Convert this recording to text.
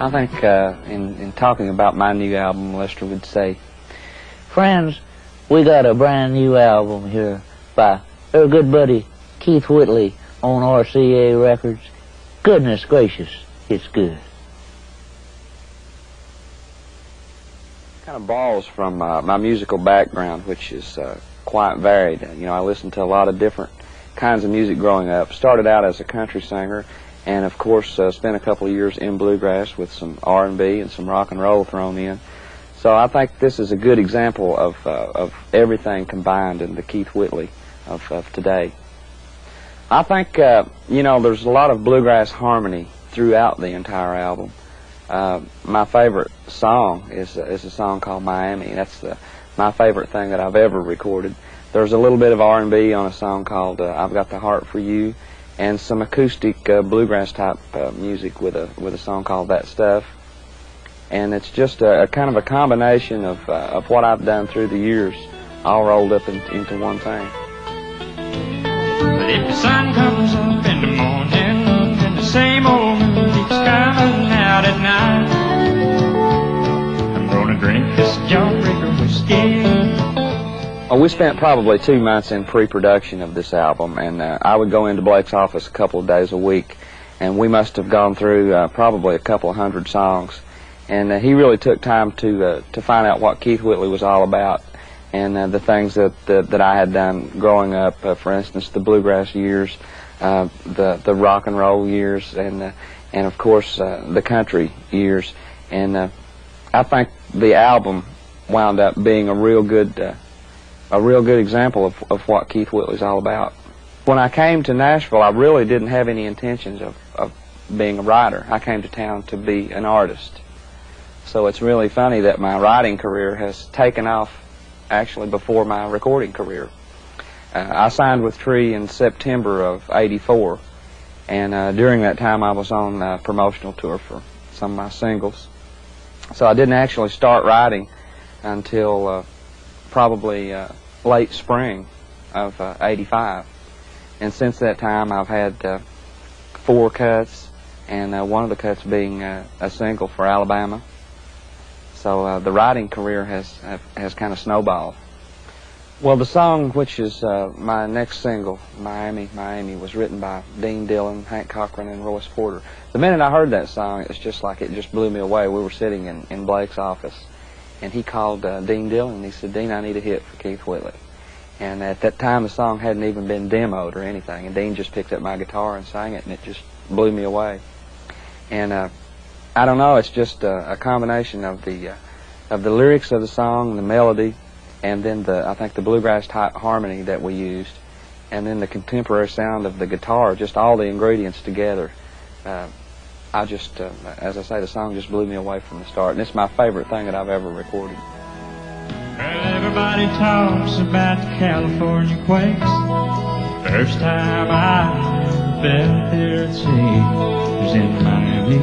I think in talking about my new album, Lester would say, friends, we got a brand new album here by our good buddy Keith Whitley on RCA Records. Goodness gracious, it's good. Kind of borrows from my musical background, which is quite varied. You know, I listened to a lot of different kinds of music growing up. Started out as a country singer, and of course spent a couple of years in bluegrass with some R&B and some rock and roll thrown in. So I think this is a good example of everything combined in the Keith Whitley of today. I think you know, there's a lot of bluegrass harmony throughout the entire album. My favorite song is a song called Miami. That's my favorite thing that I've ever recorded. There's a little bit of R&B on a song called I've Got the Heart for You, and some acoustic bluegrass type music with a song called That Stuff. And it's just a kind of a combination of what I've done through the years, all rolled up into one thing. But if the sun comes up in the morning, then the same old moon keeps coming out at night, I'm gonna drink this jawbreaker whiskey. We spent probably 2 months in pre-production of this album, and I would go into Blake's office a couple of days a week, and we must have gone through probably a couple of hundred songs. And he really took time to find out what Keith Whitley was all about, and the things that I had done growing up. For instance, the bluegrass years, the rock and roll years, and of course the country years. And I think the album wound up being a real good example of what Keith Whitley's all about. When I came to Nashville, I really didn't have any intentions of being a writer. I came to town to be an artist. So it's really funny that my writing career has taken off actually before my recording career. I signed with Tree in September of '84, and during that time I was on a promotional tour for some of my singles. So I didn't actually start writing until probably late spring of '85. And since that time I've had 4 cuts, and one of the cuts being a single for Alabama. So the writing career has kind of snowballed. Well, the song, which is my next single, Miami, Miami, was written by Dean Dillon, Hank Cochran, and Royce Porter. The minute I heard that song, it's just like it just blew me away. We were sitting in Blake's office, and he called Dean Dillon, and he said, "Dean, I need a hit for Keith Whitley." And at that time, the song hadn't even been demoed or anything, and Dean just picked up my guitar and sang it, and it just blew me away. And I don't know, it's just a combination of the lyrics of the song, the melody, and then I think the bluegrass type harmony that we used, and then the contemporary sound of the guitar, just all the ingredients together. I just, as I say, the song just blew me away from the start, and it's my favorite thing that I've ever recorded. Well, everybody talks about the California quakes. First time I ever felt their sea was in Miami.